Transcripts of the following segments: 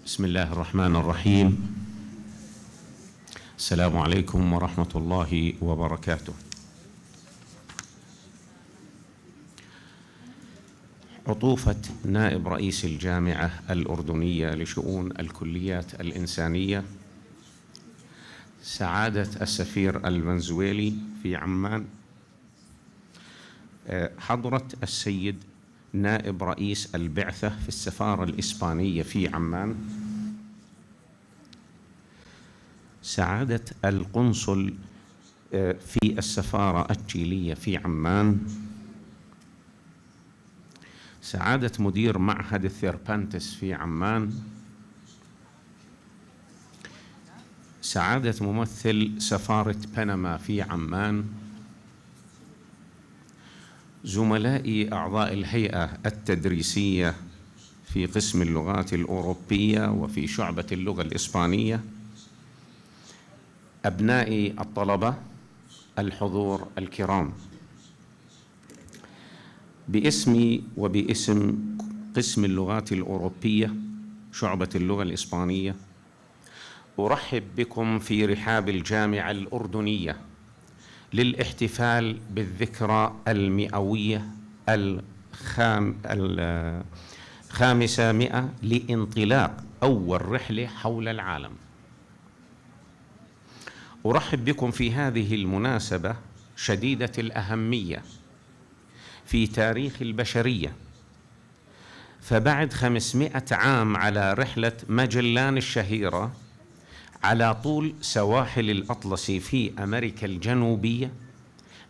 بسم الله الرحمن الرحيم. السلام عليكم ورحمة الله وبركاته. عطوفة نائب رئيس الجامعة الأردنية لشؤون الكليات الإنسانية سعادة السفير الفنزويلي في عمان، حضرة السيد نائب رئيس البعثة في السفارة الإسبانية في عمان، سعادة القنصل في السفارة التشيلية في عمان، سعادة مدير معهد الثيربانتس في عمان، سعادة ممثل سفارة بنما في عمان، زملائي أعضاء الهيئة التدريسية في قسم اللغات الأوروبية وفي شعبة اللغة الإسبانية، أبنائي الطلبة، الحضور الكرام، باسمي وباسم قسم اللغات الأوروبية شعبة اللغة الإسبانية أرحب بكم في رحاب الجامعة الأردنية للاحتفال بالذكرى المئوية ال500 لانطلاق أول رحلة حول العالم. أرحب بكم في هذه المناسبة شديدة الأهمية في تاريخ البشرية، فبعد 500 عام على رحلة ماجلان الشهيرة على طول سواحل الأطلسي في أمريكا الجنوبية،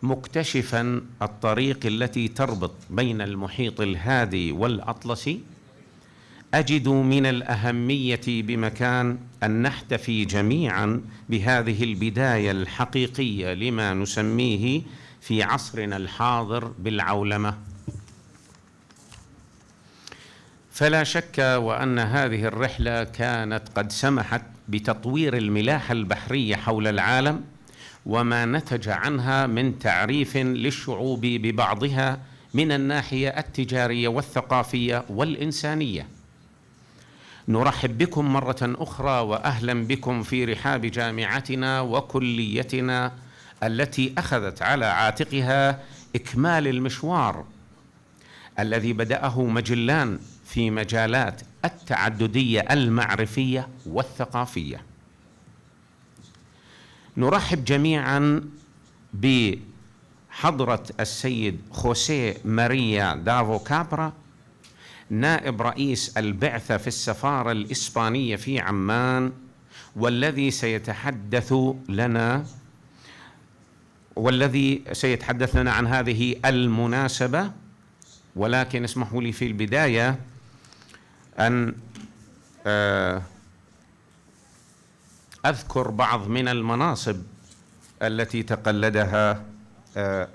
مكتشفاً الطريق التي تربط بين المحيط الهادي والأطلسي، أجد من الأهمية بمكان أن نحتفي جميعاً بهذه البداية الحقيقية لما نسميه في عصرنا الحاضر بالعولمة. فلا شك وأن هذه الرحلة كانت قد سمحت بتطوير الملاحة البحرية حول العالم، وما نتج عنها من تعريف للشعوب ببعضها من الناحية التجارية والثقافية والإنسانية. نرحب بكم مرة أخرى وأهلا بكم في رحاب جامعتنا وكليتنا التي أخذت على عاتقها إكمال المشوار الذي بدأه ماجلان في مجالات التعددية المعرفية والثقافية. نرحب جميعا بحضرة السيد خوسيه ماريا دافو كابرا نائب رئيس البعثة في السفارة الإسبانية في عمان، والذي سيتحدث لنا عن هذه المناسبة. ولكن اسمحوا لي في البداية أن أذكر بعض من المناصب التي تقلدها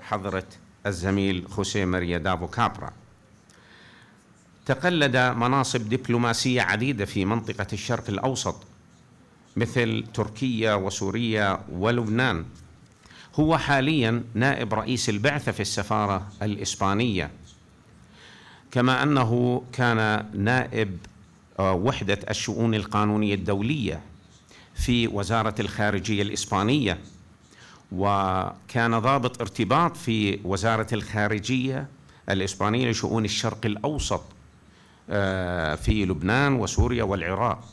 حضرة الزميل خوسيه ماريا دافو كابرا. تقلد مناصب دبلوماسية عديدة في منطقة الشرق الأوسط مثل تركيا وسوريا ولبنان. هو حالياً نائب رئيس البعثة في السفارة الإسبانية، كما أنه كان نائب وحدة الشؤون القانونية الدولية في وزارة الخارجية الإسبانية، وكان ضابط ارتباط في وزارة الخارجية الإسبانية لشؤون الشرق الأوسط في لبنان وسوريا والعراق.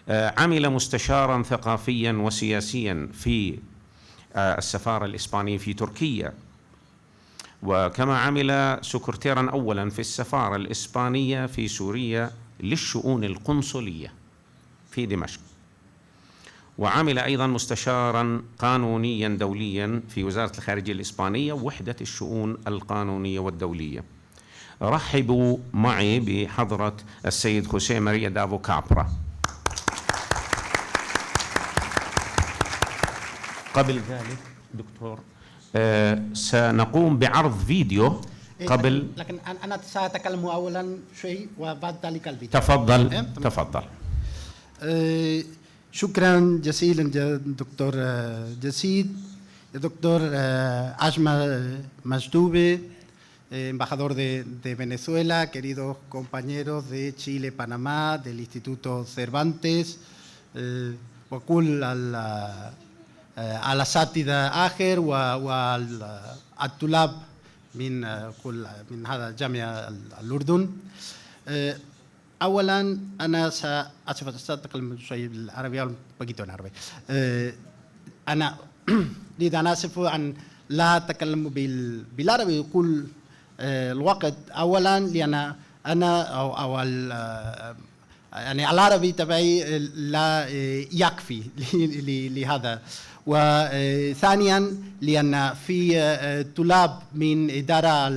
عمل مستشاراً ثقافياً وسياسياً في السفارة الإسبانية في تركيا، وكما عمل سكرتيراً أولاً في السفارة الإسبانية في سوريا للشؤون القنصلية في دمشق، وعمل أيضاً مستشاراً قانونياً دولياً في وزارة الخارجية الإسبانية وحدة الشؤون القانونية والدولية. رحبوا معي بحضرة السيد خوسيه ماريا دافو كابرا. قبل ذلك دكتور سنقوم بعرض فيديو قبل، لكن أنا سأتكلم أولا شيء وبعد ذلك الفيديو. تفضل. شكرا جزيلا دكتور جسيد، دكتور عجمة مجدوبة، embajador de Venezuela, queridos compañeros de Chile, Panamá, del Instituto Cervantes, وكل الأساتذة آخر والطلاب من هذا الجامعة الأردن. أولا أنا سأتكلم شوي بالعربية un poquito en árabe. أنا أريد أن أسف أن لا أتكلم بالعربي كل الوقت. أولا لأن أنا أو يعني العربي تبعي لا يكفي لهذا، وثانيا لأن في طلاب من إدارة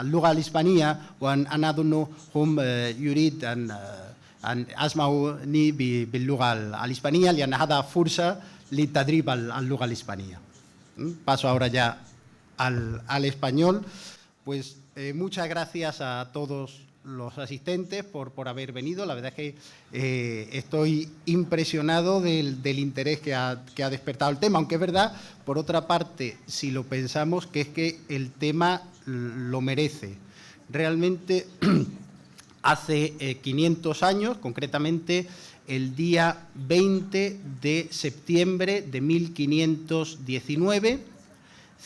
اللغة الإسبانية وأنا أظن هم يريد أن أسمعوني باللغة الإسبانية لأن هذا فرصة لتدريب اللغة الإسبانية. Paso ahora ya al español. Pues muchas gracias a todos los asistentes por haber venido. La verdad es que estoy impresionado del interés que ha despertado el tema, aunque es verdad, por otra parte, si lo pensamos, que es que el tema lo merece. Realmente, hace 500 años, concretamente el día 20 de septiembre de 1519,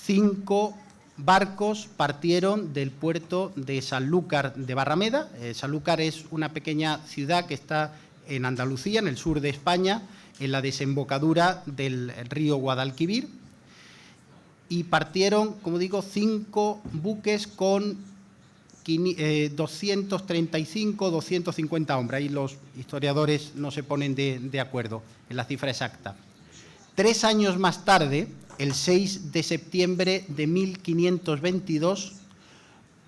5 barcos partieron del puerto de Sanlúcar de Barrameda. Sanlúcar es una pequeña ciudad que está en Andalucía, en el sur de España, en la desembocadura del río Guadalquivir. Y partieron, como digo, 5 buques con 235, 250 hombres. Ahí los historiadores no se ponen de acuerdo en la cifra exacta. 3 años más tarde, el 6 de septiembre de 1522,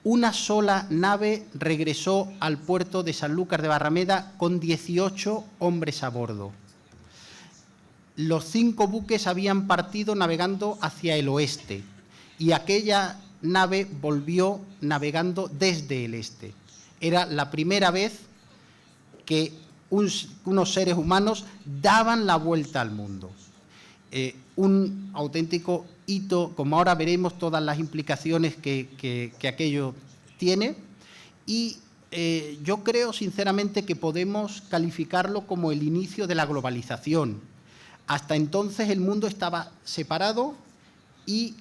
una sola nave regresó al puerto de Sanlúcar de Barrameda con 18 hombres a bordo. Los 5 buques habían partido navegando hacia el oeste y aquella nave volvió navegando desde el este. Era la primera vez que unos seres humanos daban la vuelta al mundo. Un auténtico hito, como ahora veremos todas las implicaciones que aquello tiene, y yo creo sinceramente que podemos calificarlo como el inicio de la globalización. Hasta entonces el mundo estaba separado y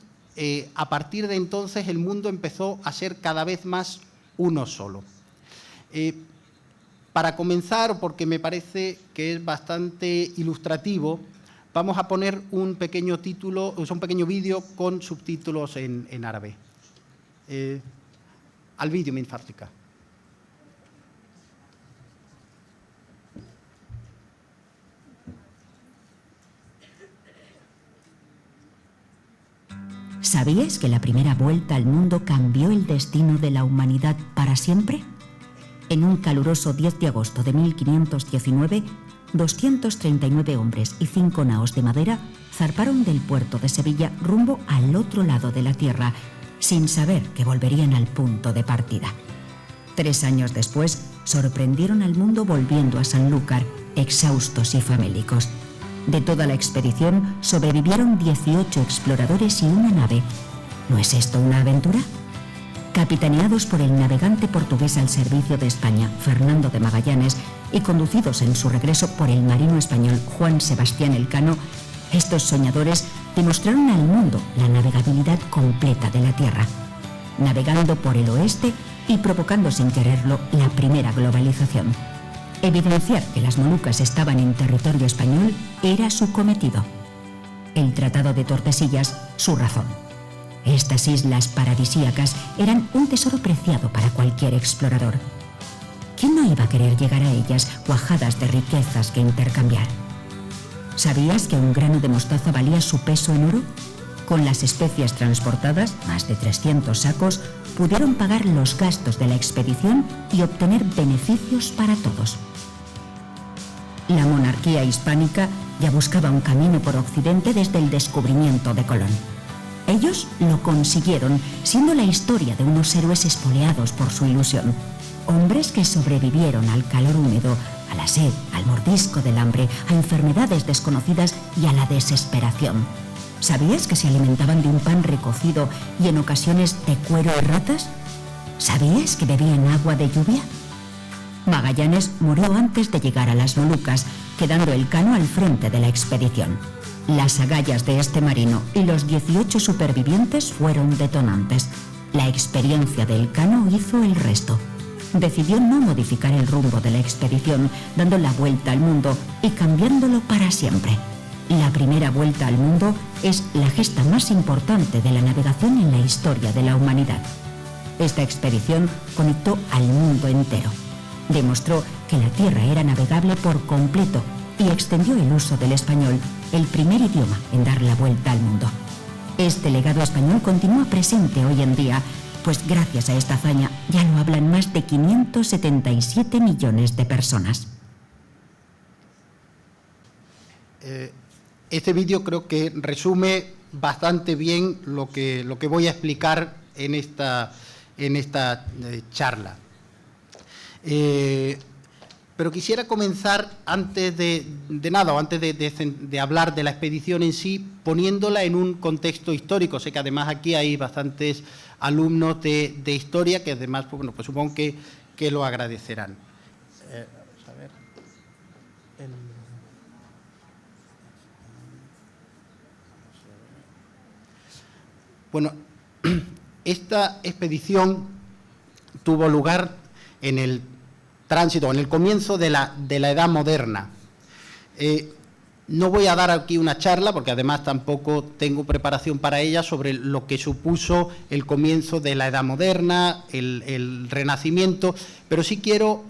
a partir de entonces el mundo empezó a ser cada vez más uno solo. Para comenzar, porque me parece que es bastante ilustrativo, vamos a poner un pequeño vídeo con subtítulos en árabe. Al vídeo, min fadlika. ¿Sabías que la primera vuelta al mundo cambió el destino de la humanidad para siempre? En un caluroso 10 de agosto de 1519, 239 hombres y 5 naos de madera zarparon del puerto de Sevilla rumbo al otro lado de la tierra, sin saber que volverían al punto de partida. 3 años después, sorprendieron al mundo volviendo a Sanlúcar, exhaustos y famélicos. De toda la expedición sobrevivieron 18 exploradores y una nave. ¿No es esto una aventura? Capitaneados por el navegante portugués al servicio de España, Fernando de Magallanes, y conducidos en su regreso por el marino español Juan Sebastián Elcano, estos soñadores demostraron al mundo la navegabilidad completa de la Tierra, navegando por el oeste y provocando sin quererlo la primera globalización. Evidenciar que las Molucas estaban en territorio español era su cometido. El Tratado de Tordesillas, su razón. Estas islas paradisíacas eran un tesoro preciado para cualquier explorador. ¿Quién no iba a querer llegar a ellas cuajadas de riquezas que intercambiar? ¿Sabías que un grano de mostaza valía su peso en oro? Con las especias transportadas, más de 300 sacos, pudieron pagar los gastos de la expedición y obtener beneficios para todos. La monarquía hispánica ya buscaba un camino por Occidente desde el descubrimiento de Colón. Ellos lo consiguieron, siendo la historia de unos héroes espoleados por su ilusión. Hombres que sobrevivieron al calor húmedo, a la sed, al mordisco del hambre, a enfermedades desconocidas y a la desesperación. ¿Sabías que se alimentaban de un pan recocido y en ocasiones de cuero y ratas? ¿Sabías que bebían agua de lluvia? Magallanes murió antes de llegar a las Molucas, quedando Elcano al frente de la expedición. Las agallas de este marino y los 18 supervivientes fueron detonantes. La experiencia de Elcano hizo el resto. Decidió no modificar el rumbo de la expedición, dando la vuelta al mundo y cambiándolo para siempre. La primera vuelta al mundo es la gesta más importante de la navegación en la historia de la humanidad. Esta expedición conectó al mundo entero. Demostró que la Tierra era navegable por completo y extendió el uso del español, el primer idioma en dar la vuelta al mundo. Este legado español continúa presente hoy en día, pues gracias a esta hazaña ya lo hablan más de 577 millones de personas. Este vídeo creo que resume bastante bien lo que voy a explicar en esta charla. Pero quisiera comenzar antes de nada, o antes de hablar de la expedición en sí, poniéndola en un contexto histórico. Sé que además aquí hay bastantes alumnos de historia que además, bueno, pues supongo que lo agradecerán. Vamos a ver. Bueno, esta expedición tuvo lugar en el tránsito, en el comienzo de la Edad Moderna. No voy a dar aquí una charla, porque además tampoco tengo preparación para ella, sobre lo que supuso el comienzo de la Edad Moderna, el Renacimiento, pero sí quiero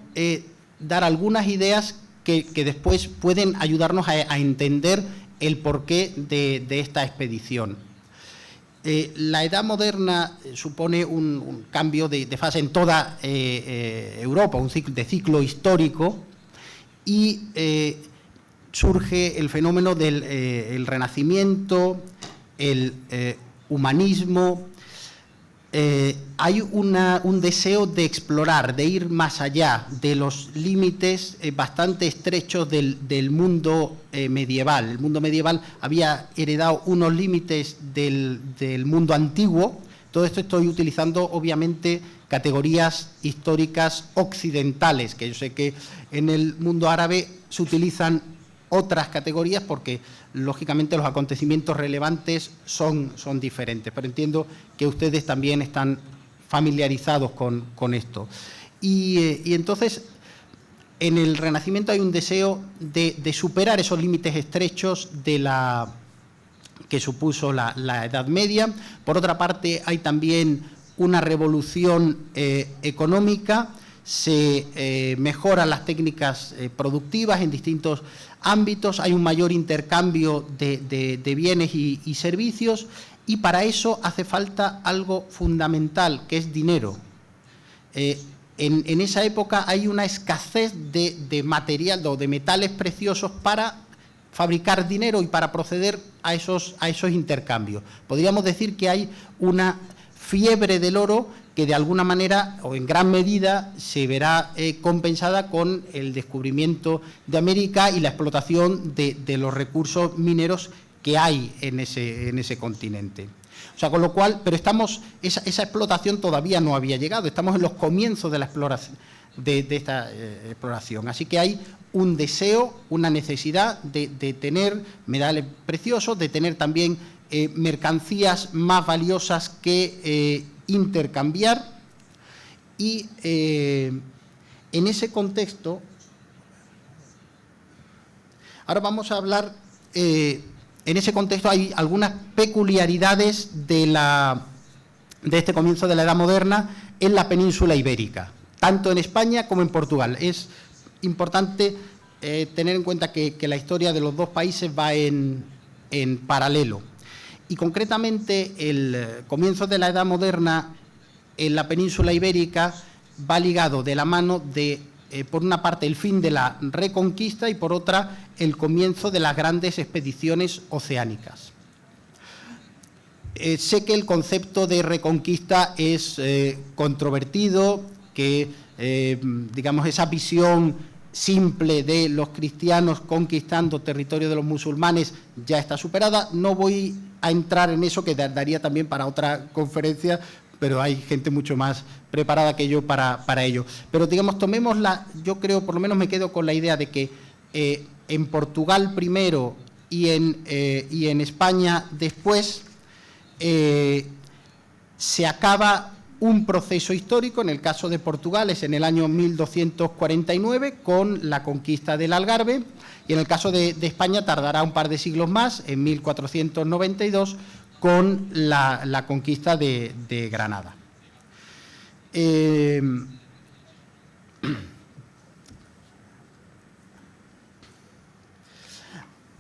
dar algunas ideas que después pueden ayudarnos a entender el porqué de esta expedición. La Edad Moderna supone un cambio de fase en toda Europa, un ciclo histórico, y surge el fenómeno del el Renacimiento, el humanismo. Hay un deseo de explorar, de ir más allá de los límites bastante estrechos del mundo medieval. El mundo medieval había heredado unos límites del mundo antiguo. Todo esto estoy utilizando, obviamente, categorías históricas occidentales, que yo sé que en el mundo árabe se utilizan otras categorías porque, lógicamente, los acontecimientos relevantes son diferentes, pero entiendo que ustedes también están familiarizados con esto. Y entonces, en el Renacimiento hay un deseo de superar esos límites estrechos que supuso la Edad Media. Por otra parte, hay también una revolución económica. Se mejoran las técnicas productivas en distintos ámbitos, hay un mayor intercambio de bienes y servicios, y para eso hace falta algo fundamental, que es dinero. En esa época hay una escasez de material o de metales preciosos para fabricar dinero y para proceder a esos intercambios. Podríamos decir que hay una fiebre del oro que de alguna manera o en gran medida se verá compensada con el descubrimiento de América y la explotación de los recursos mineros que hay en ese continente. O sea, con lo cual, pero esa explotación todavía no había llegado, estamos en los comienzos de la exploración, de esta exploración. Así que hay un deseo, una necesidad de tener metales preciosos, de tener también mercancías más valiosas que intercambiar, y en ese contexto ahora vamos a hablar, en ese contexto hay algunas peculiaridades de este comienzo de la Edad Moderna en la península ibérica, tanto en España como en Portugal. Es importante tener en cuenta que la historia de los dos países va en paralelo. Y concretamente el comienzo de la Edad Moderna en la península ibérica va ligado de la mano de, por una parte, el fin de la Reconquista y por otra, el comienzo de las grandes expediciones oceánicas. Sé que el concepto de Reconquista es controvertido, que digamos esa visión simple de los cristianos conquistando territorio de los musulmanes ya está superada. No voy a entrar en eso, que daría también para otra conferencia, pero hay gente mucho más preparada que yo para ello. Pero digamos, yo creo, por lo menos me quedo con la idea de que en Portugal primero y en España después se acaba un proceso histórico. En el caso de Portugal es en el año 1249 con la conquista del Algarve, y en el caso de España tardará un par de siglos más, en 1492, con la conquista de Granada.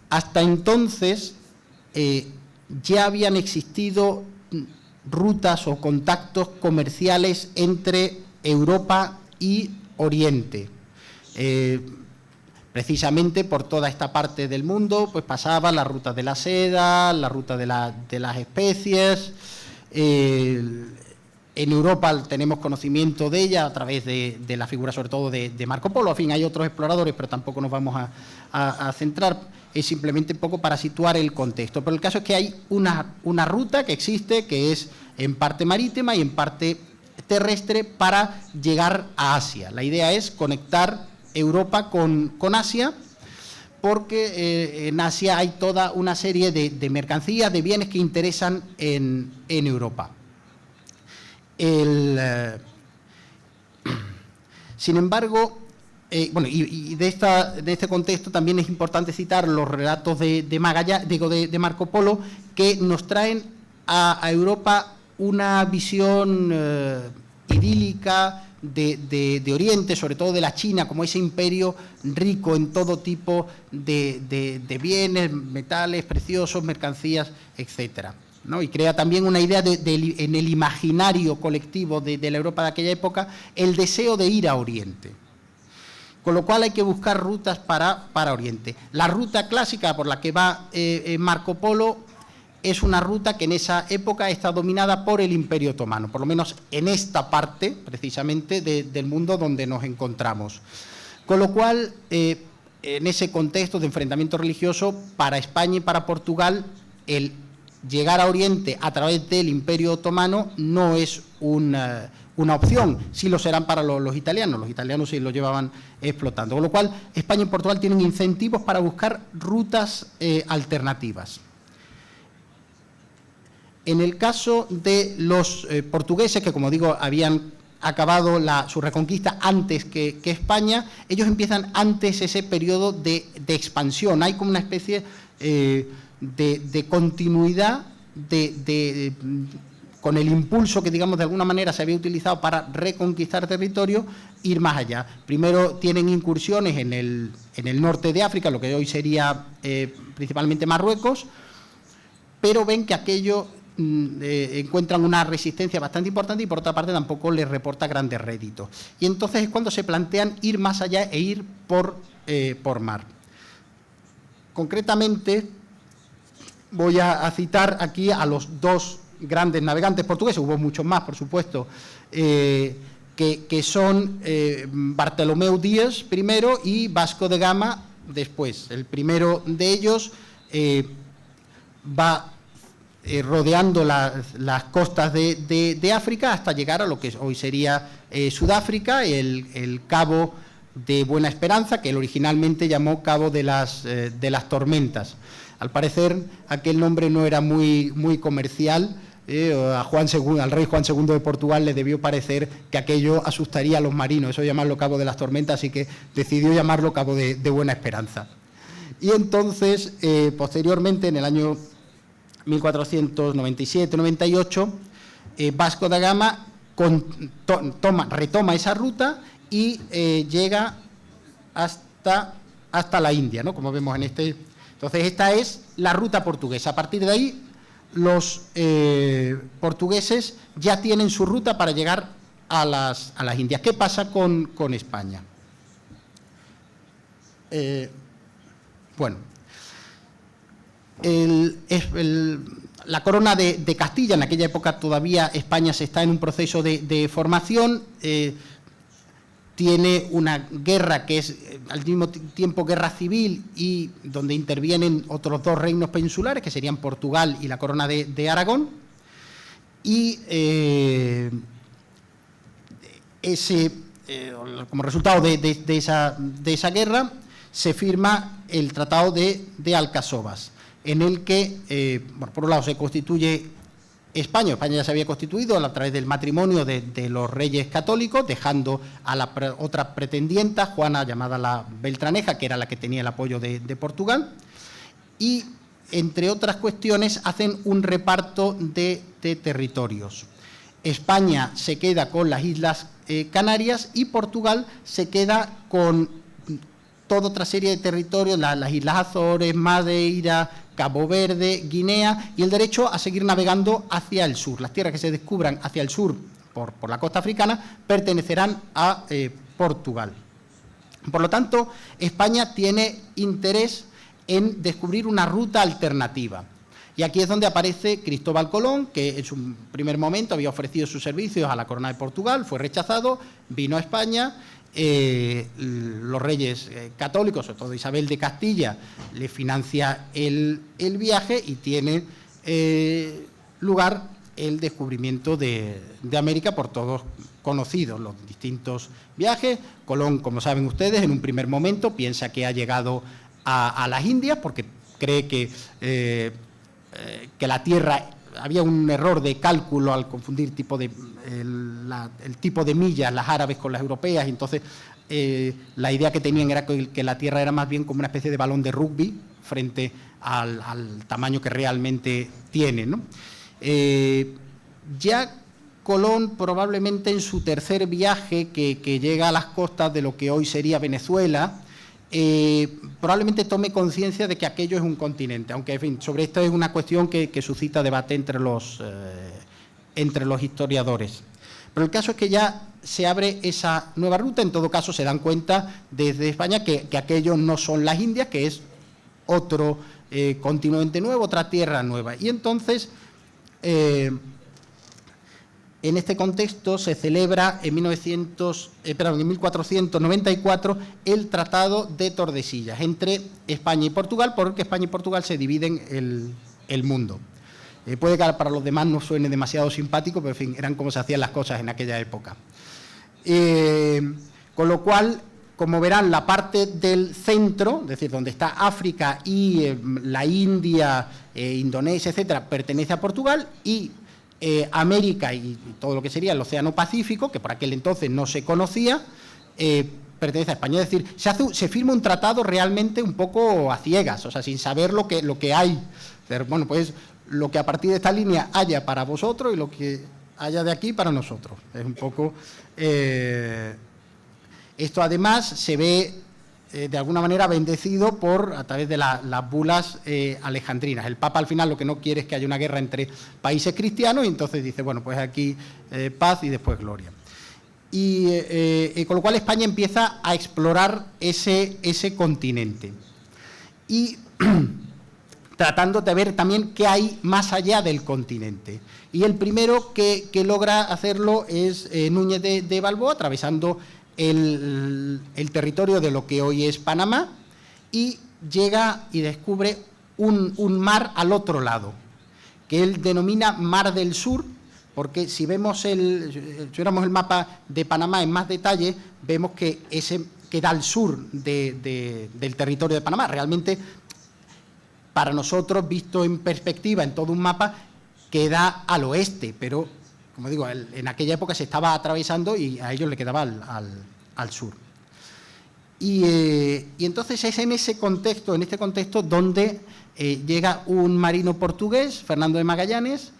Hasta entonces ya habían existido rutas o contactos comerciales entre Europa y Oriente. Precisamente por toda esta parte del mundo pues pasaba la ruta de la seda, la ruta de las especies. En Europa tenemos conocimiento de ella a través de la figura sobre todo de Marco Polo. En fin, hay otros exploradores, pero tampoco nos vamos a centrar. Es simplemente un poco para situar el contexto. Pero el caso es que hay una ruta que existe, que es en parte marítima y en parte terrestre, para llegar a Asia. La idea es conectar Europa con Asia, porque en Asia hay toda una serie de mercancías, de bienes que interesan en Europa. Sin embargo, y de este contexto también es importante citar los relatos de Marco Polo, que nos traen a Europa una visión idílica de Oriente, sobre todo de la China, como ese imperio rico en todo tipo de bienes, metales preciosos, mercancías, etcétera, ¿no? Y crea también una idea en el imaginario colectivo de la Europa de aquella época, el deseo de ir a Oriente. Con lo cual hay que buscar rutas para Oriente. La ruta clásica por la que va Marco Polo es una ruta que en esa época está dominada por el Imperio Otomano, por lo menos en esta parte, precisamente, del mundo donde nos encontramos. Con lo cual, en ese contexto de enfrentamiento religioso, para España y para Portugal, el llegar a Oriente a través del Imperio Otomano no es una opción. Sí lo serán para los italianos sí lo llevaban explotando. Con lo cual, España y Portugal tienen incentivos para buscar rutas alternativas. En el caso de los portugueses, que como digo, habían acabado su reconquista antes que España, ellos empiezan antes ese periodo de expansión. Hay como una especie de continuidad con el impulso que, digamos, de alguna manera se había utilizado para reconquistar territorio, ir más allá. Primero tienen incursiones en el norte de África, lo que hoy sería principalmente Marruecos, pero ven que aquello encuentran una resistencia bastante importante y por otra parte tampoco les reporta grandes réditos. Y entonces es cuando se plantean ir más allá e ir por mar. Concretamente, voy a citar aquí a los dos grandes navegantes portugueses, hubo muchos más, por supuesto, que son Bartolomeu Díaz primero y Vasco de Gama después. El primero de ellos va rodeando las costas de África hasta llegar a lo que hoy sería Sudáfrica, el Cabo de Buena Esperanza, que él originalmente llamó Cabo de las Tormentas. Al parecer, aquel nombre no era muy comercial. Al rey Juan II de Portugal le debió parecer que aquello asustaría a los marinos, eso llamarlo Cabo de las Tormentas, así que decidió llamarlo Cabo de Buena Esperanza. Y entonces, posteriormente, en el año 1497-98, Vasco da Gama retoma esa ruta y llega hasta la India, ¿no? Como vemos en este. Entonces, esta es la ruta portuguesa. A partir de ahí, los portugueses ya tienen su ruta para llegar a las Indias. ¿Qué pasa con España? Bueno, la corona de Castilla, en aquella época todavía España se está en un proceso de formación, tiene una guerra que es al mismo tiempo guerra civil y donde intervienen otros dos reinos peninsulares, que serían Portugal y la corona de Aragón. y como resultado de esa guerra se firma el Tratado de Alcasovas, en el que, bueno, por un lado se constituye España. España ya se había constituido a través del matrimonio de los reyes católicos, dejando a la otra pretendienta, Juana, llamada la Beltraneja, que era la que tenía el apoyo de Portugal, y, entre otras cuestiones, hacen un reparto de territorios. España se queda con las Islas Canarias y Portugal se queda con toda otra serie de territorios, las Islas Azores, Madeira, Cabo Verde, Guinea, y el derecho a seguir navegando hacia el sur. Las tierras que se descubran hacia el sur por la costa africana pertenecerán a Portugal. Por lo tanto, España tiene interés en descubrir una ruta alternativa. Y aquí es donde aparece Cristóbal Colón, que en su primer momento había ofrecido sus servicios a la corona de Portugal, fue rechazado, vino a España. Los reyes católicos, sobre todo Isabel de Castilla, le financia el viaje y tiene lugar el descubrimiento de América por todos conocidos, los distintos viajes. Colón, como saben ustedes, en un primer momento piensa que ha llegado a las Indias porque cree que la Tierra... Había un error de cálculo al confundir el tipo de millas, las árabes con las europeas, y entonces la idea que tenían era que la Tierra era más bien como una especie de balón de rugby frente al tamaño que realmente tiene, ¿no? Ya Colón, probablemente en su tercer viaje, que llega a las costas de lo que hoy sería Venezuela, probablemente tome conciencia de que aquello es un continente, aunque, en fin, sobre esto es una cuestión que suscita debate entre los historiadores. Pero el caso es que ya se abre esa nueva ruta. En todo caso, se dan cuenta desde España que aquello no son las Indias, que es otro continente nuevo, otra tierra nueva. Y entonces, en este contexto se celebra en 1494 el Tratado de Tordesillas entre España y Portugal, porque España y Portugal se dividen el mundo. Puede que para los demás no suene demasiado simpático, pero en fin, eran como se hacían las cosas en aquella época. Con lo cual, como verán, la parte del centro, es decir, donde está África y la India, Indonesia, etcétera, pertenece a Portugal, y América y todo lo que sería el Océano Pacífico, que por aquel entonces no se conocía, pertenece a España. Es decir, se firma un tratado realmente un poco a ciegas, o sea, sin saber lo que hay. Pero, bueno, pues lo que a partir de esta línea haya para vosotros y lo que haya de aquí para nosotros. Es un poco... esto además se ve de alguna manera bendecido a través de las bulas alejandrinas. El Papa al final lo que no quiere es que haya una guerra entre países cristianos y entonces dice, bueno, pues aquí paz y después gloria. Y con lo cual España empieza a explorar ese continente y tratando de ver también qué hay más allá del continente. Y el primero que logra hacerlo es Núñez de Balboa, atravesando el territorio de lo que hoy es Panamá, y llega y descubre un mar al otro lado, que él denomina Mar del Sur, porque si vemos si viéramos el mapa de Panamá en más detalle, vemos que ese queda al sur del territorio de Panamá. Realmente, para nosotros, visto en perspectiva en todo un mapa, queda al oeste, pero, como digo, en aquella época se estaba atravesando y a ellos le quedaba al sur. Y entonces es en este contexto, donde llega un marino portugués, Fernando de Magallanes,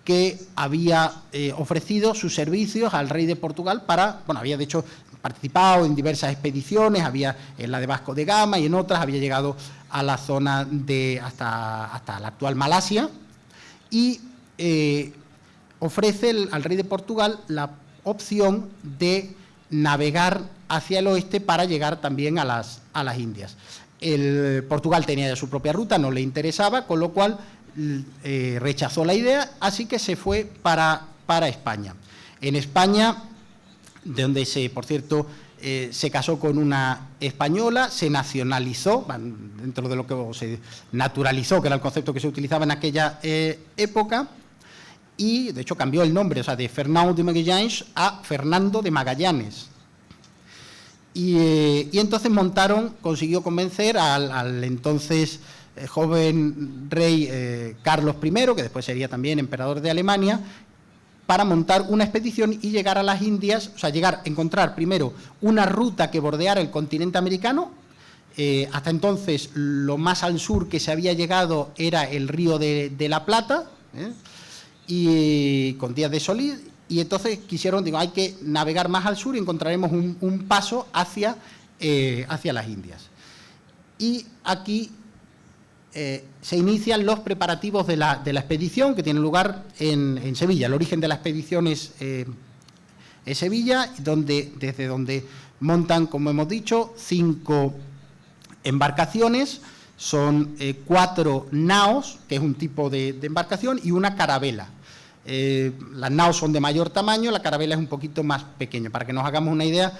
que había ofrecido sus servicios al rey de Portugal había de hecho participado en diversas expediciones, había en la de Vasco de Gama y en otras, había llegado a la zona hasta la actual Malasia, y ofrece al rey de Portugal la opción de navegar hacia el oeste para llegar también a las Indias. Portugal tenía ya su propia ruta, no le interesaba, con lo cual rechazó la idea, así que se fue para España. En España, de donde por cierto, se casó con una española, se nacionalizó, dentro de lo que se naturalizó, que era el concepto que se utilizaba en aquella época, y de hecho cambió el nombre, o sea, de Fernão de Magalhães a Fernando de Magallanes. Y entonces consiguió convencer al entonces joven rey Carlos I, que después sería también emperador de Alemania, para montar una expedición y llegar a las Indias, o sea, encontrar primero una ruta que bordeara el continente americano. Hasta entonces lo más al sur que se había llegado era el río de la Plata, y con días de sol, y entonces hay que navegar más al sur y encontraremos un paso hacia las Indias. Y aquí se inician los preparativos de la expedición, que tiene lugar en Sevilla. El origen de la expedición es Sevilla, desde donde montan, como hemos dicho, 5 embarcaciones. Son 4 naos, que es un tipo de embarcación, y una carabela. Las naos son de mayor tamaño, la carabela es un poquito más pequeña. Para que nos hagamos una idea,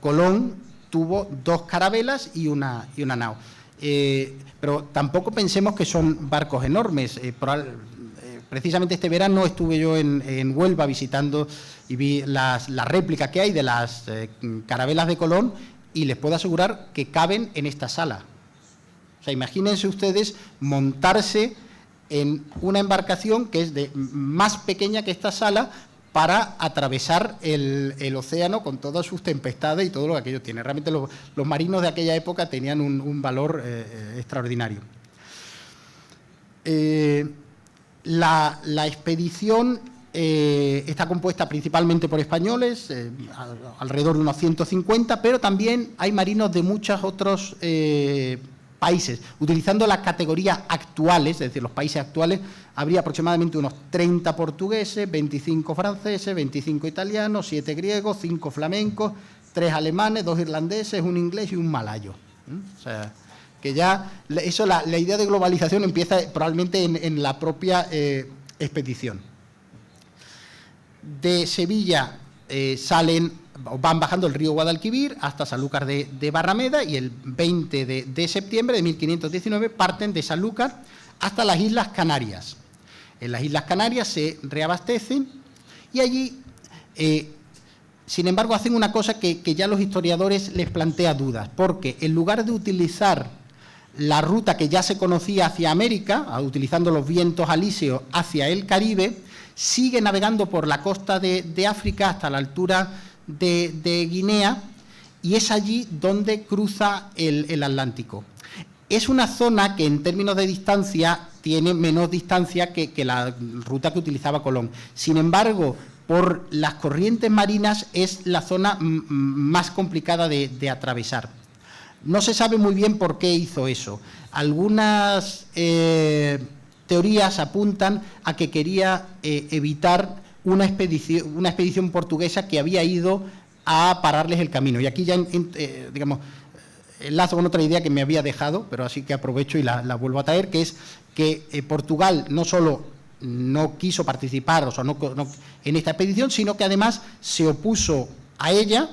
Colón tuvo 2 carabelas y una nao. Pero tampoco pensemos que son barcos enormes. Precisamente este verano estuve yo en Huelva visitando y vi las réplicas que hay de las carabelas de Colón, y les puedo asegurar que caben en esta sala. O sea, imagínense ustedes montarse en una embarcación que es más pequeña que esta sala para atravesar el océano con todas sus tempestades y todo lo que aquello tiene. Realmente los marinos de aquella época tenían un valor extraordinario. La expedición está compuesta principalmente por españoles, alrededor de unos 150, pero también hay marinos de muchos otros países. Utilizando las categorías actuales, es decir, los países actuales, habría aproximadamente unos 30 portugueses, 25 franceses, 25 italianos, 7 griegos, 5 flamencos, 3 alemanes, 2 irlandeses, 1 inglés y 1 malayo. O sea, que ya la idea de globalización empieza probablemente en la propia expedición. De Sevilla van bajando el río Guadalquivir hasta Sanlúcar de Barrameda, y el 20 de septiembre de 1519 parten de Sanlúcar hasta las Islas Canarias. En las Islas Canarias se reabastecen y allí, sin embargo, hacen una cosa que ya a los historiadores les plantea dudas, porque en lugar de utilizar la ruta que ya se conocía hacia América, utilizando los vientos alisios hacia el Caribe, sigue navegando por la costa de África hasta la altura de Guinea, y es allí donde cruza el Atlántico. Es una zona que en términos de distancia tiene menos distancia que la ruta que utilizaba Colón. Sin embargo, por las corrientes marinas es la zona más complicada de atravesar. No se sabe muy bien por qué hizo eso. Algunas teorías apuntan a que quería evitar una expedición portuguesa que había ido a pararles el camino. Y aquí ya, enlazo con otra idea que me había dejado, pero así que aprovecho y la vuelvo a traer, que es que Portugal no solo no quiso participar, o sea, no en esta expedición, sino que además se opuso a ella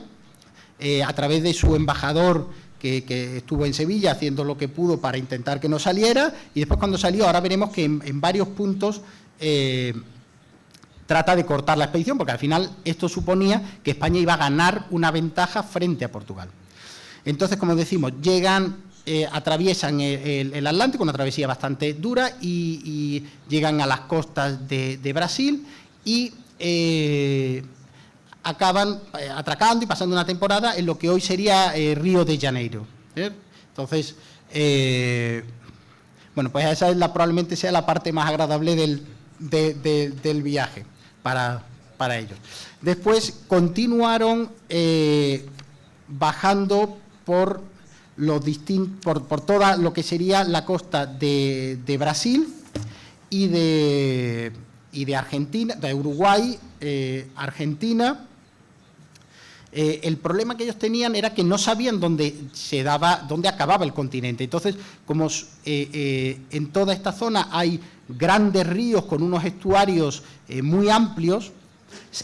a través de su embajador, que estuvo en Sevilla haciendo lo que pudo para intentar que no saliera, y después cuando salió, ahora veremos que en varios puntos trata de cortar la expedición, porque al final esto suponía que España iba a ganar una ventaja frente a Portugal. Entonces, como decimos, atraviesan el Atlántico, una travesía bastante dura, y llegan a las costas de Brasil y acaban atracando y pasando una temporada en lo que hoy sería Río de Janeiro. Entonces, bueno, pues esa probablemente sea la parte más agradable del viaje para ellos. Después continuaron bajando por toda lo que sería la costa de Brasil y de Argentina, de Uruguay, Argentina. El problema que ellos tenían era que no sabían dónde acababa el continente. Entonces, como en toda esta zona hay grandes ríos con unos estuarios muy amplios,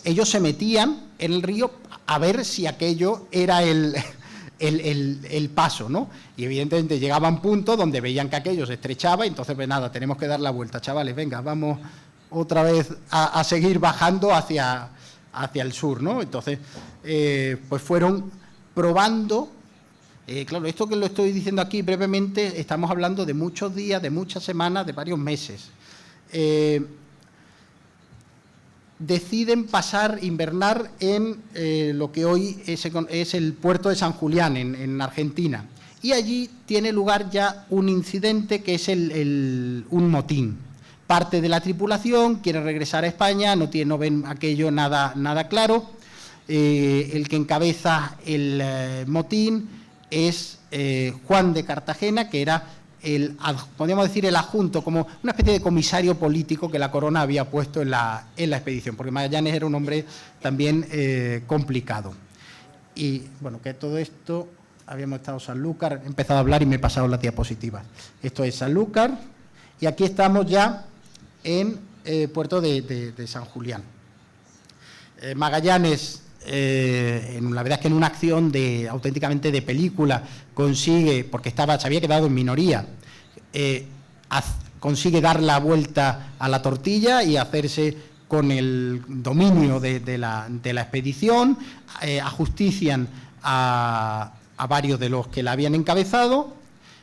ellos se metían en el río a ver si aquello era el paso, ¿no? Y evidentemente llegaban puntos donde veían que aquello se estrechaba, y entonces, pues nada, tenemos que dar la vuelta, chavales, venga, vamos otra vez a seguir bajando hacia el sur, ¿no? Entonces, pues fueron probando. Claro, esto que lo estoy diciendo aquí brevemente, estamos hablando de muchos días, de muchas semanas, de varios meses. Deciden invernar en lo que hoy es el puerto de San Julián, en Argentina. Y allí tiene lugar ya un incidente que es un motín. Parte de la tripulación quiere regresar a España, no ven aquello nada claro. El que encabeza el motín es Juan de Cartagena, que era podríamos decir el adjunto, como una especie de comisario político que la corona había puesto en la expedición, porque Magallanes era un hombre también complicado. Y bueno, que todo esto, habíamos estado en Sanlúcar, he empezado a hablar y me he pasado las diapositivas. Esto es Sanlúcar, y aquí estamos ya en puerto de San Julián. Magallanes, la verdad es que en una acción auténticamente de película, consigue, porque se había quedado en minoría, consigue dar la vuelta a la tortilla y hacerse con el dominio de la expedición, ajustician a varios de los que la habían encabezado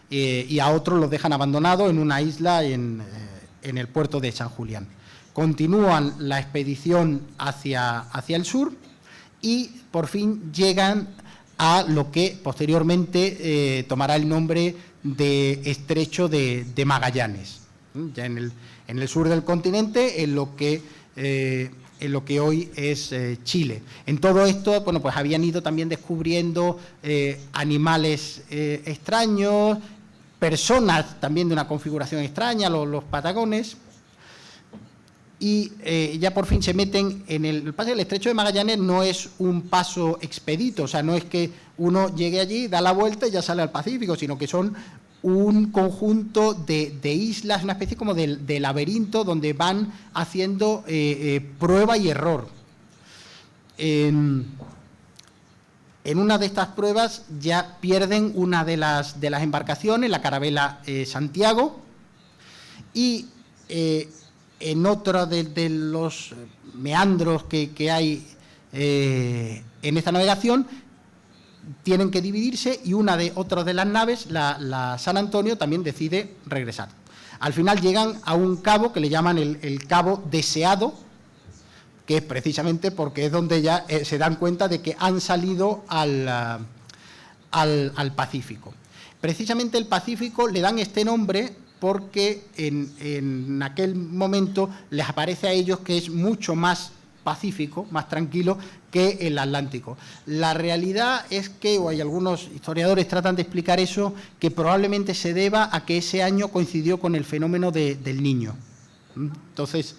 y a otros los dejan abandonados en una isla en el puerto de San Julián. Continúan la expedición hacia el sur y por fin llegan a lo que posteriormente tomará el nombre de Estrecho de Magallanes, ya en el sur del continente, en lo que hoy es Chile. En todo esto, bueno, pues habían ido también descubriendo animales extraños, personas también de una configuración extraña, los patagones, y ya por fin se meten en el paso del Estrecho de Magallanes. No es un paso expedito, o sea, no es que uno llegue allí, da la vuelta y ya sale al Pacífico, sino que son un conjunto de islas, una especie como de laberinto donde van haciendo prueba y error. En una de estas pruebas ya pierden una de las embarcaciones, la carabela Santiago, y en otro de los meandros que hay en esta navegación, tienen que dividirse y otra de las naves, la San Antonio, también decide regresar. Al final llegan a un cabo que le llaman el Cabo Deseado, que es precisamente porque es donde ya se dan cuenta de que han salido al Pacífico. Precisamente el Pacífico le dan este nombre porque en aquel momento les aparece a ellos que es mucho más pacífico, más tranquilo que el Atlántico. La realidad es que, o hay algunos historiadores tratan de explicar eso, que probablemente se deba a que ese año coincidió con el fenómeno del Niño. Entonces,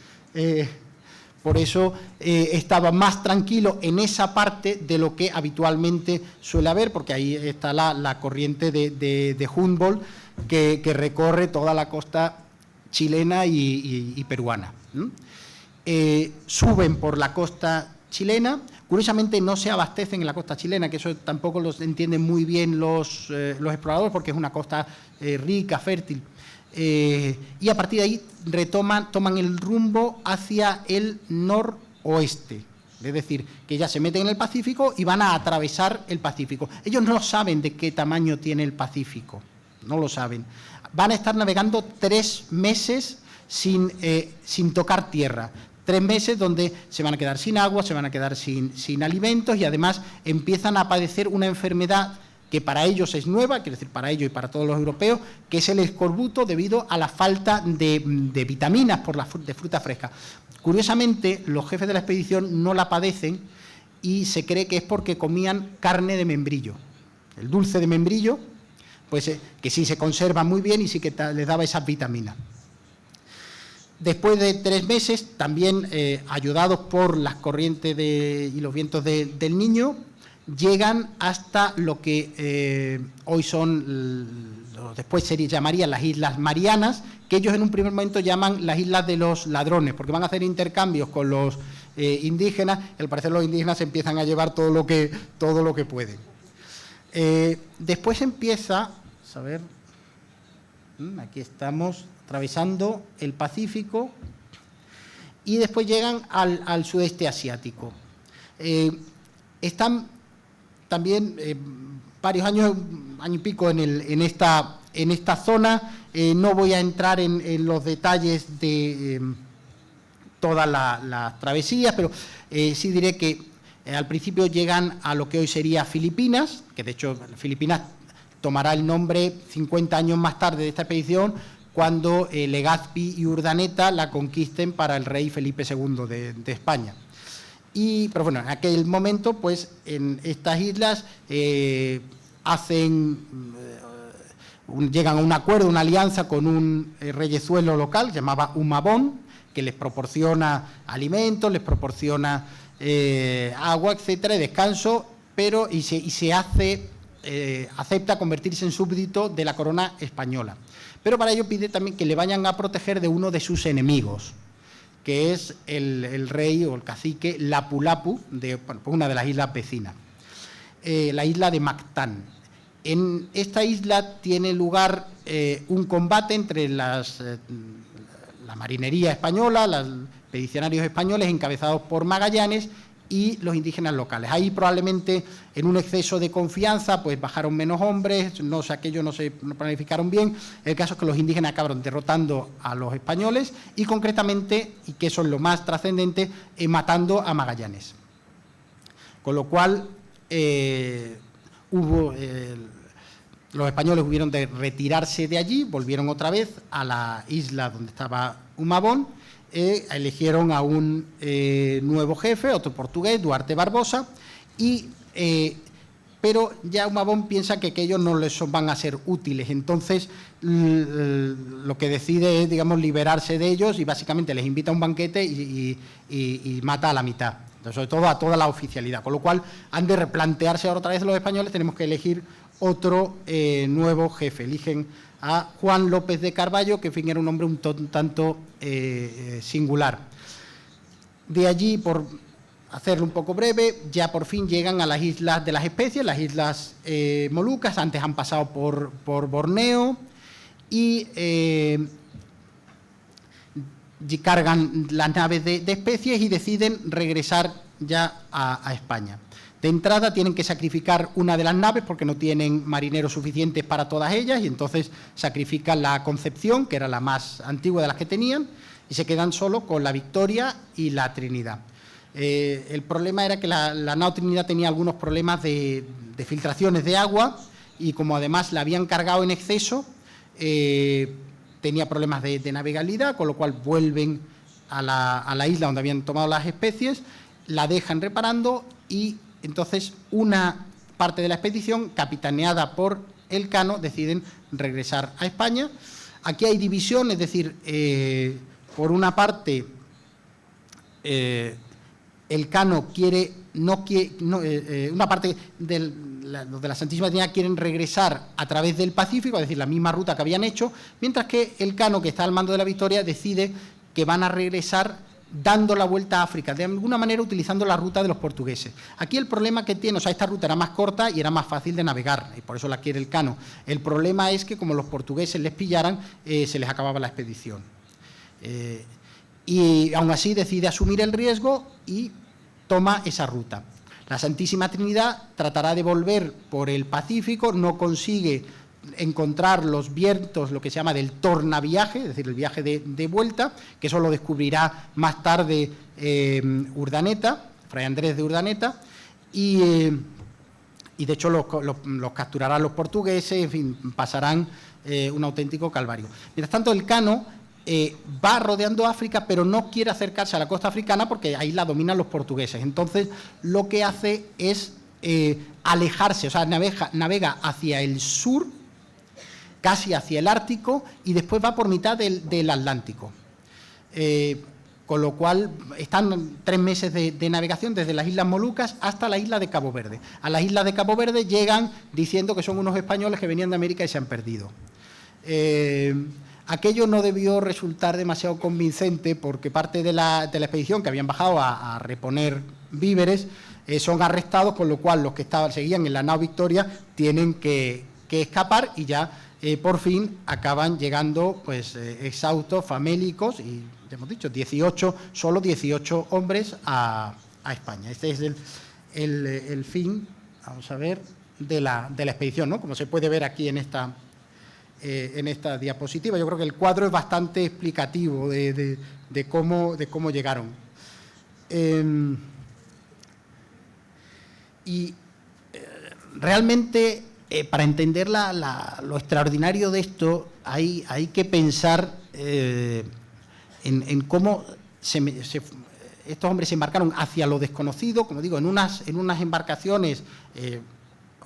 por eso estaba más tranquilo en esa parte de lo que habitualmente suele haber, porque ahí está la corriente de Humboldt que recorre toda la costa chilena y peruana. Suben por la costa chilena, curiosamente no se abastecen en la costa chilena, que eso tampoco lo entienden muy bien los exploradores, porque es una costa rica, fértil, y a partir de ahí toman el rumbo hacia el noroeste, es decir, que ya se meten en el Pacífico y van a atravesar el Pacífico. Ellos no saben de qué tamaño tiene el Pacífico, no lo saben. Van a estar navegando 3 meses sin tocar tierra. 3 meses donde se van a quedar sin agua, se van a quedar sin alimentos y además empiezan a padecer una enfermedad que para ellos es nueva, quiero decir para ellos y para todos los europeos, que es el escorbuto debido a la falta de vitaminas de fruta fresca. Curiosamente, los jefes de la expedición no la padecen y se cree que es porque comían carne de membrillo. El dulce de membrillo, pues que sí se conserva muy bien y sí que les daba esas vitaminas. Después de 3 meses, también ayudados por las corrientes y los vientos del Niño, llegan hasta lo que hoy son, después se llamarían las Islas Marianas, que ellos en un primer momento llaman las Islas de los Ladrones, porque van a hacer intercambios con los indígenas, y al parecer los indígenas empiezan a llevar todo lo que pueden. Después empieza, a ver, aquí estamos, atravesando el Pacífico, y después llegan al sudeste asiático. Están también varios años, año y pico en esta zona. No voy a entrar en los detalles de todas las travesías, pero sí diré que al principio llegan a lo que hoy sería Filipinas, que de hecho Filipinas tomará el nombre 50 años más tarde de esta expedición, cuando Legazpi y Urdaneta la conquisten para el rey Felipe II de España. Pero bueno, en aquel momento, pues en estas islas llegan a un acuerdo, una alianza con un reyezuelo local llamado Humabón, que les proporciona alimentos, les proporciona agua, etcétera, y descanso, pero acepta convertirse en súbdito de la corona española. Pero para ello pide también que le vayan a proteger de uno de sus enemigos, que es el rey o el cacique Lapu-Lapu, de una de las islas vecinas, la isla de Mactán. En esta isla tiene lugar un combate entre la marinería española, los expedicionarios españoles encabezados por Magallanes y los indígenas locales. Ahí probablemente en un exceso de confianza pues bajaron menos hombres, aquello no planificaron bien. El caso es que los indígenas acabaron derrotando a los españoles y concretamente, y que eso es lo más trascendente, matando a Magallanes. Con lo cual los españoles hubieron de retirarse de allí, volvieron otra vez a la isla donde estaba Humabón, eligieron a un nuevo jefe, otro portugués, Duarte Barbosa, pero ya Humabón piensa que ellos no les van a ser útiles, entonces lo que decide es, digamos, liberarse de ellos y básicamente les invita a un banquete y mata a la mitad, sobre todo a toda la oficialidad, con lo cual han de replantearse ahora otra vez los españoles, tenemos que elegir otro nuevo jefe. Eligen a Juan López de Carballo, que en fin era un hombre un tanto singular. De allí, por hacerlo un poco breve, ya por fin llegan a las islas de las especies, las islas Molucas. Antes han pasado por Borneo y cargan las naves de especies y deciden regresar ya a España. De entrada tienen que sacrificar una de las naves porque no tienen marineros suficientes para todas ellas y entonces sacrifican la Concepción, que era la más antigua de las que tenían, y se quedan solo con la Victoria y la Trinidad. El problema era que la nao Trinidad tenía algunos problemas de filtraciones de agua y como además la habían cargado en exceso, tenía problemas de navegabilidad, con lo cual vuelven a la isla donde habían tomado las especies, la dejan reparando y entonces una parte de la expedición, capitaneada por Elcano, deciden regresar a España. Aquí hay división, es decir, por una parte, Elcano una parte de la Santísima Trinidad quieren regresar a través del Pacífico, es decir, la misma ruta que habían hecho, mientras que Elcano, que está al mando de la Victoria, decide que van a regresar dando la vuelta a África, de alguna manera utilizando la ruta de los portugueses. Aquí el problema que tiene, esta ruta era más corta y era más fácil de navegar, y por eso la quiere Elcano. El problema es que como los portugueses les pillaran, se les acababa la expedición. Y aún así decide asumir el riesgo y toma esa ruta. La Santísima Trinidad tratará de volver por el Pacífico, no consigue encontrar los vientos, lo que se llama del tornaviaje, es decir, el viaje de vuelta, que eso lo descubrirá más tarde Urdaneta, Fray Andrés de Urdaneta, y de hecho los capturarán los portugueses, en fin, pasarán un auténtico calvario. Mientras tanto, Elcano va rodeando África, pero no quiere acercarse a la costa africana porque ahí la dominan los portugueses. Entonces, lo que hace es alejarse, o sea, navega hacia el sur, casi hacia el Ártico, y después va por mitad del Atlántico. Con lo cual están 3 meses de navegación desde las Islas Molucas hasta la isla de Cabo Verde. A las islas de Cabo Verde llegan diciendo que son unos españoles que venían de América y se han perdido. Aquello no debió resultar demasiado convincente porque parte de la expedición que habían bajado a reponer víveres son arrestados, con lo cual los que seguían en la nao Victoria tienen que escapar y ya por fin acaban llegando pues exhaustos, famélicos, y ya hemos dicho, solo 18 hombres a España. Este es el fin, vamos a ver, de la expedición, ¿no? Como se puede ver aquí en esta diapositiva. Yo creo que el cuadro es bastante explicativo de cómo llegaron. Realmente, para entender lo extraordinario de esto, hay que pensar en cómo estos hombres se embarcaron hacia lo desconocido, como digo, en unas embarcaciones,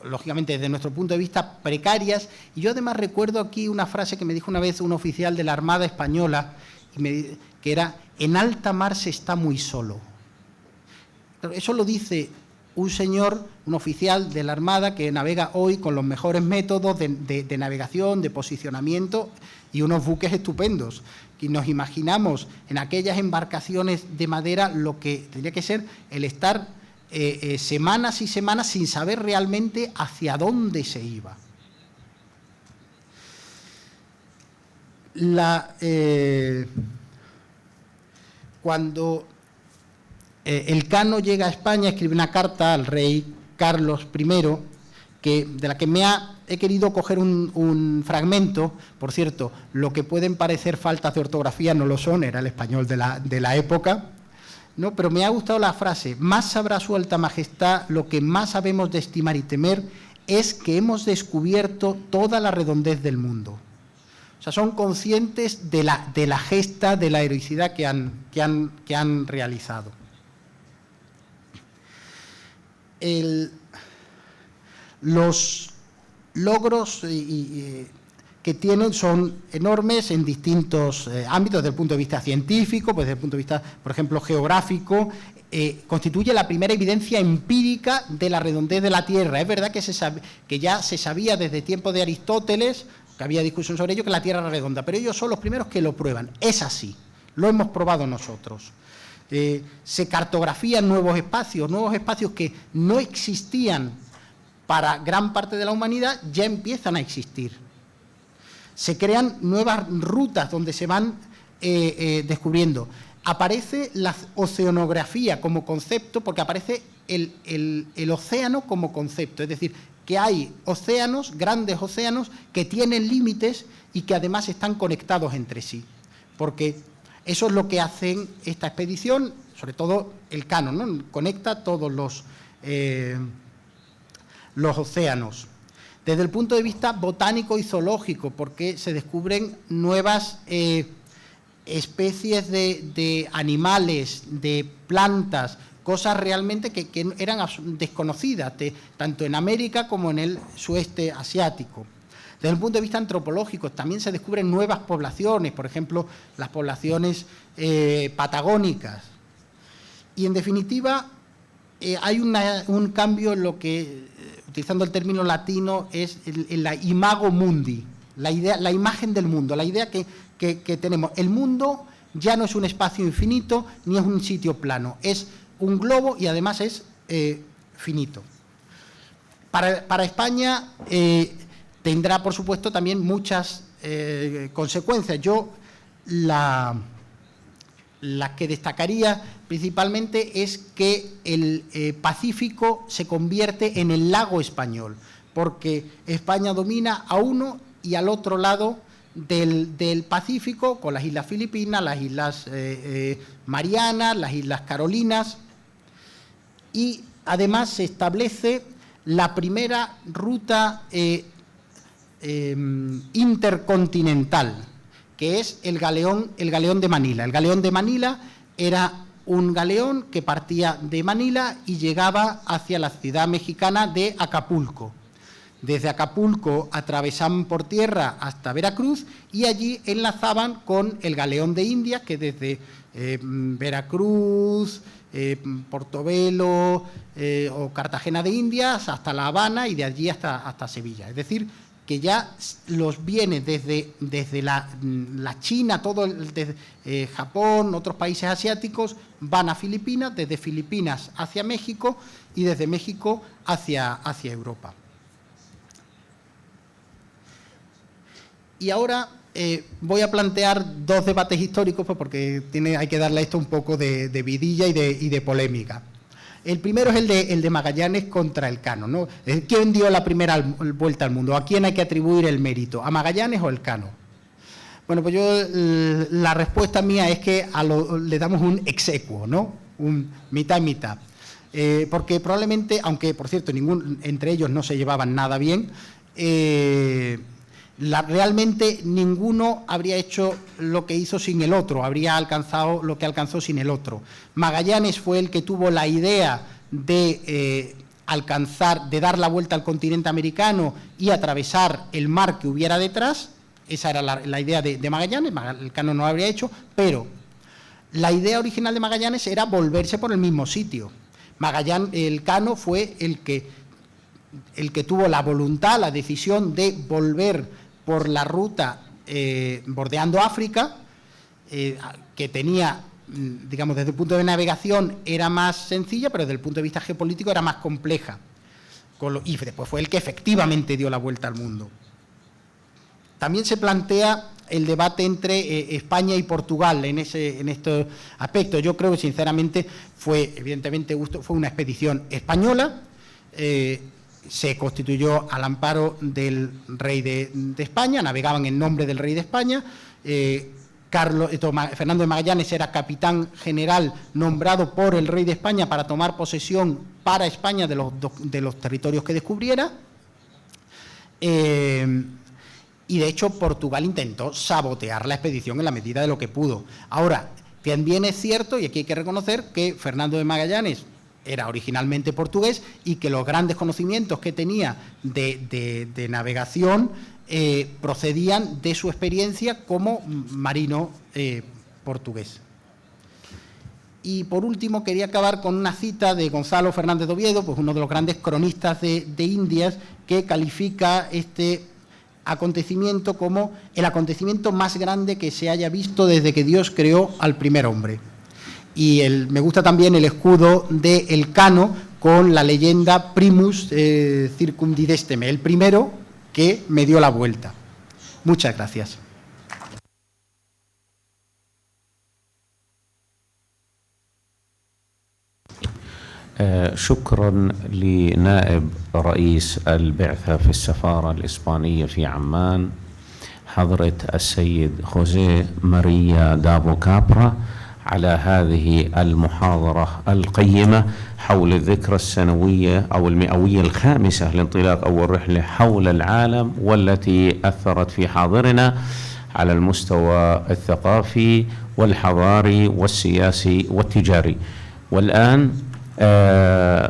lógicamente desde nuestro punto de vista precarias. Y yo además recuerdo aquí una frase que me dijo una vez un oficial de la Armada Española, que era: en alta mar se está muy solo. Eso lo dice un señor, un oficial de la Armada que navega hoy con los mejores métodos de navegación, de posicionamiento y unos buques estupendos. Y nos imaginamos en aquellas embarcaciones de madera lo que tendría que ser el estar semanas y semanas sin saber realmente hacia dónde se iba. Cuando Elcano llega a España, escribe una carta al rey Carlos I, de la que he querido coger un fragmento. Por cierto, lo que pueden parecer faltas de ortografía no lo son, era el español de la época, ¿no? Pero me ha gustado la frase: más sabrá su alta majestad lo que más sabemos de estimar y temer, es que hemos descubierto toda la redondez del mundo. O sea, son conscientes de la gesta, de la heroicidad que han realizado. Los logros que tienen son enormes en distintos ámbitos, desde el punto de vista científico, pues desde el punto de vista, por ejemplo, geográfico. Constituye la primera evidencia empírica de la redondez de la Tierra. Es verdad que ya se sabía desde tiempos de Aristóteles, que había discusión sobre ello, que la Tierra era redonda, pero ellos son los primeros que lo prueban. Es así, lo hemos probado nosotros. Se cartografían nuevos espacios que no existían para gran parte de la humanidad, ya empiezan a existir. Se crean nuevas rutas donde se van descubriendo. Aparece la oceanografía como concepto, porque aparece el océano como concepto, es decir, que hay océanos, grandes océanos, que tienen límites y que además están conectados entre sí, porque eso es lo que hacen esta expedición, sobre todo Elcano, ¿no? Conecta todos los océanos. Desde el punto de vista botánico y zoológico, porque se descubren nuevas especies de animales, de plantas, cosas realmente que eran desconocidas, tanto en América como en el sudeste asiático. Desde el punto de vista antropológico también se descubren nuevas poblaciones, por ejemplo, las poblaciones patagónicas. Y en definitiva, hay un cambio en lo que, utilizando el término latino, es en la imago mundi, la imagen del mundo, la idea que tenemos. El mundo ya no es un espacio infinito ni es un sitio plano, es un globo y además es finito. Para España tendrá, por supuesto, también muchas consecuencias. Yo la que destacaría principalmente es que el Pacífico se convierte en el lago español, porque España domina a uno y al otro lado del Pacífico, con las Islas Filipinas, las Islas Marianas, las Islas Carolinas, y además se establece la primera ruta intercontinental, que es el galeón de Manila. El galeón de Manila era un galeón que partía de Manila y llegaba hacia la ciudad mexicana de Acapulco. Desde Acapulco atravesaban por tierra hasta Veracruz y allí enlazaban con el galeón de Indias, que desde Veracruz, Portobelo o Cartagena de Indias hasta La Habana y de allí hasta Sevilla. Es decir, que ya los bienes desde la China, desde Japón, otros países asiáticos, van a Filipinas, desde Filipinas hacia México y desde México hacia Europa. Y ahora voy a plantear dos debates históricos, pues, porque hay que darle a esto un poco de vidilla y de polémica. El primero es el de Magallanes contra Elcano, ¿no? ¿Quién dio la primera vuelta al mundo? ¿A quién hay que atribuir el mérito? ¿A Magallanes o Elcano? Bueno, pues la respuesta mía es que le damos un exequo, ¿no? Un mitad y mitad. Porque probablemente, aunque por cierto entre ellos no se llevaban nada bien, realmente ninguno habría hecho lo que hizo sin el otro, habría alcanzado lo que alcanzó sin el otro. Magallanes fue el que tuvo la idea de de dar la vuelta al continente americano y atravesar el mar que hubiera detrás. Esa era la idea de Magallanes. Elcano no lo habría hecho, pero la idea original de Magallanes era volverse por el mismo sitio. Elcano fue el que tuvo la voluntad, la decisión de volver por la ruta bordeando África, que tenía, digamos, desde el punto de navegación era más sencilla, pero desde el punto de vista geopolítico era más compleja. Y después fue el que efectivamente dio la vuelta al mundo. También se plantea el debate entre España y Portugal en este aspecto. Yo creo que, sinceramente, evidentemente fue una expedición española. Se constituyó al amparo del rey de España, navegaban en nombre del rey de España. Fernando de Magallanes era capitán general nombrado por el rey de España para tomar posesión para España de los territorios que descubriera. Y de hecho Portugal intentó sabotear la expedición en la medida de lo que pudo. Ahora, también es cierto, y aquí hay que reconocer, que Fernando de Magallanes era originalmente portugués y que los grandes conocimientos que tenía de navegación procedían de su experiencia como marino portugués. Y por último quería acabar con una cita de Gonzalo Fernández de Oviedo, pues uno de los grandes cronistas de Indias, que califica este acontecimiento como el acontecimiento más grande que se haya visto desde que Dios creó al primer hombre. Y me gusta también el escudo de Elcano con la leyenda Primus circumdidesteme, el primero que me dio la vuelta. Muchas gracias. شكرا لنائب رئيس البعثة في السفارة الإسبانية في عمان حضرة السيد خوزيه ماريا دابو كابرا على هذه المحاضرة القيمة حول الذكرى السنوية أو المئوية الخامسة لانطلاق أول رحلة حول العالم، والتي أثرت في حاضرنا على المستوى الثقافي والحضاري والسياسي والتجاري. والآن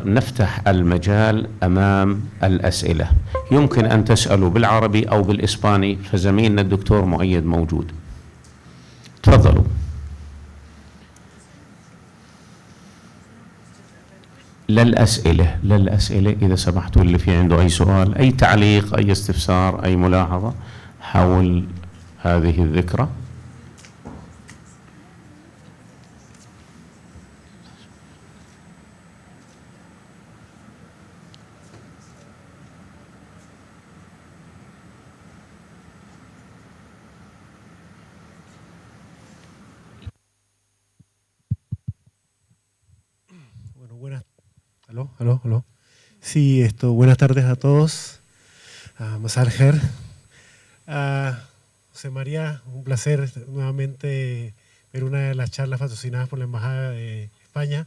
نفتح المجال أمام الأسئلة. يمكن أن تسألوا بالعربي أو بالإسباني، فزميلنا الدكتور مؤيد موجود. تفضلوا. للأسئلة إذا سمحتوا، اللي في عنده أي سؤال، أي تعليق، أي استفسار، أي ملاحظة حول هذه الذكرى. Aló. Sí, buenas tardes a todos. Masar Khair. José María, un placer nuevamente ver una de las charlas patrocinadas por la Embajada de España.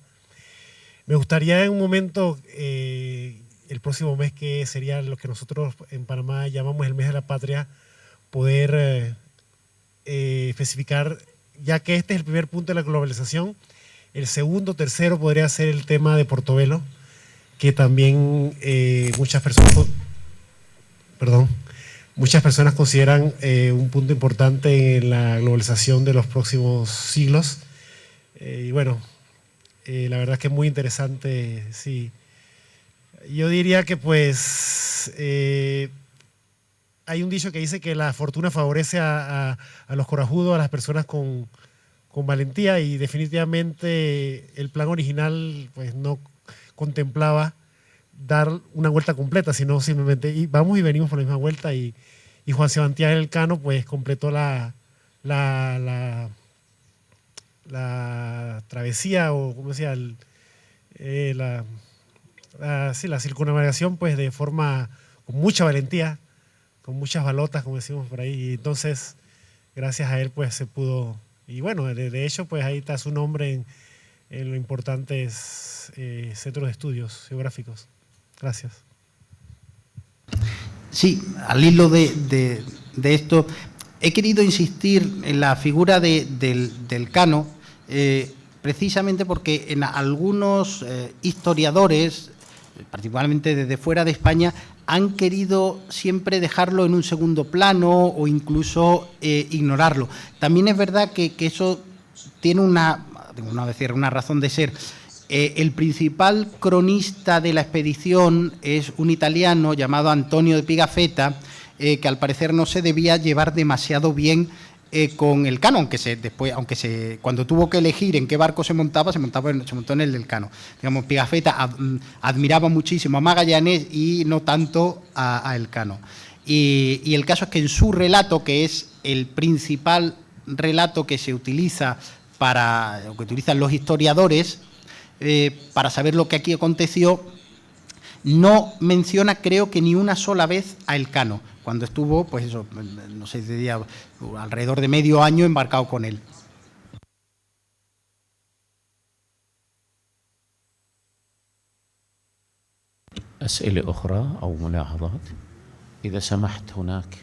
Me gustaría en un momento, el próximo mes, que sería lo que nosotros en Panamá llamamos el mes de la patria, poder especificar, ya que este es el primer punto de la globalización. El segundo, tercero podría ser el tema de Portobelo, que también muchas personas consideran un punto importante en la globalización de los próximos siglos. Y bueno, la verdad es que es muy interesante, sí. Yo diría que pues hay un dicho que dice que la fortuna favorece a los corajudos, a las personas con valentía, y definitivamente el plan original pues no contemplaba dar una vuelta completa, sino simplemente vamos y venimos por la misma vuelta, y y Juan Sebastián Elcano pues completó la travesía, o como decía, la circunnavegación pues de forma, con mucha valentía, con muchas balotas, como decimos por ahí, y entonces gracias a él pues se pudo, y bueno, de hecho pues ahí está su nombre en los importantes centros de estudios geográficos. Gracias. Sí, al hilo de esto, he querido insistir en la figura del Cano, precisamente porque en algunos historiadores, particularmente desde fuera de España, han querido siempre dejarlo en un segundo plano o incluso ignorarlo. También es verdad que eso tiene una razón de ser. El principal cronista de la expedición es un italiano llamado Antonio de Pigafetta, que al parecer no se debía llevar demasiado bien con el Cano, cuando tuvo que elegir en qué barco se montó en el del Cano. Digamos, Pigafetta admiraba muchísimo a Magallanes y no tanto a Elcano. Y el caso es que en su relato, que es el principal relato que se utiliza o que utilizan los historiadores para saber lo que aquí aconteció, no menciona, creo que ni una sola vez a Elcano, cuando estuvo, pues eso, no sé, diría, alrededor de medio año embarcado con él. أسئلة أخرى أو ملاحظات إذا سمحت هناك.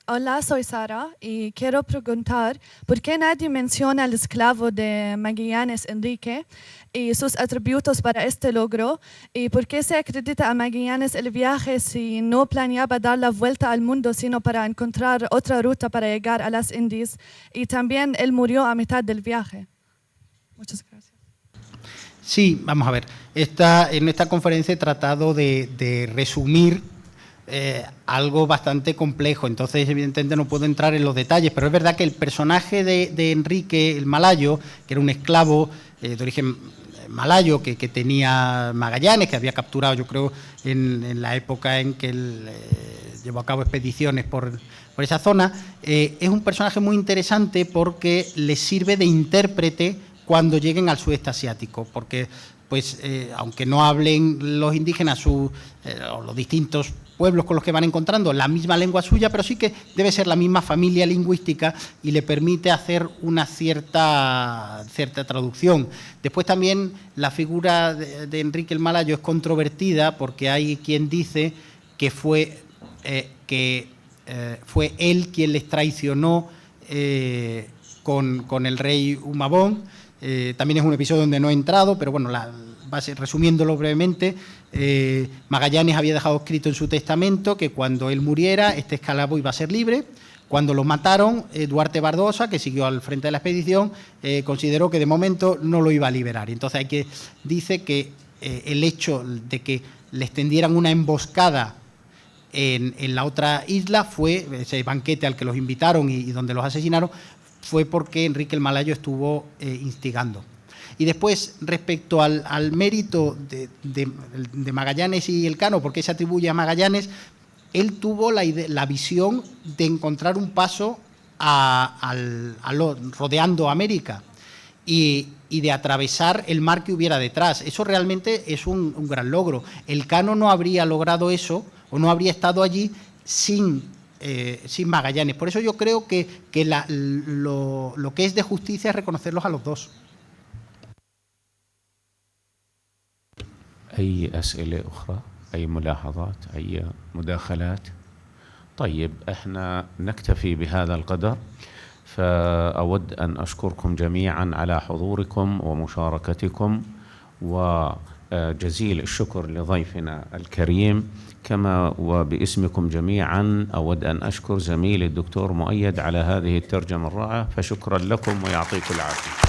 Hola, soy Sara y quiero preguntar por qué nadie menciona al esclavo de Magallanes, Enrique, y sus atributos para este logro, y por qué se acredita a Magallanes el viaje si no planeaba dar la vuelta al mundo, sino para encontrar otra ruta para llegar a las Indias, y también él murió a mitad del viaje. Muchas gracias. Sí, vamos a ver. En esta conferencia he tratado de resumir algo bastante complejo, entonces evidentemente no puedo entrar en los detalles, pero es verdad que el personaje de Enrique el Malayo, que era un esclavo de origen malayo que tenía Magallanes, que había capturado, yo creo, en la época en que él llevó a cabo expediciones por esa zona, es un personaje muy interesante porque le sirve de intérprete cuando lleguen al sudeste asiático, porque pues aunque no hablen los indígenas o los distintos pueblos con los que van encontrando la misma lengua suya, pero sí que debe ser la misma familia lingüística y le permite hacer una cierta traducción. Después también la figura de Enrique el Malayo es controvertida porque hay quien dice que fue él quien les traicionó con el rey Humabón. También es un episodio donde no he entrado, pero bueno, resumiéndolo brevemente, Magallanes había dejado escrito en su testamento que cuando él muriera, este esclavo iba a ser libre. Cuando lo mataron, Duarte Barbosa, que siguió al frente de la expedición, consideró que de momento no lo iba a liberar. Entonces dice que el hecho de que les tendieran una emboscada en la otra isla fue, ese banquete al que los invitaron y donde los asesinaron, fue porque Enrique el Malayo estuvo instigando. Y después, respecto al mérito de Magallanes y Elcano, ¿por qué se atribuye a Magallanes? Él tuvo la visión de encontrar un paso rodeando América y de atravesar el mar que hubiera detrás. Eso realmente es un gran logro. Elcano no habría logrado eso o no habría estado allí sin Magallanes. Por eso yo creo que lo que es de justicia es reconocerlos a los dos. أي أسئلة أخرى؟ أي ملاحظات؟ أي مداخلات؟ طيب احنا نكتفي بهذا القدر، فأود أن أشكركم جميعا على حضوركم ومشاركتكم، وجزيل الشكر لضيفنا الكريم، كما وباسمكم جميعا أود أن أشكر زميلي الدكتور مؤيد على هذه الترجمة الرائعة، فشكرا لكم ويعطيكم العافية.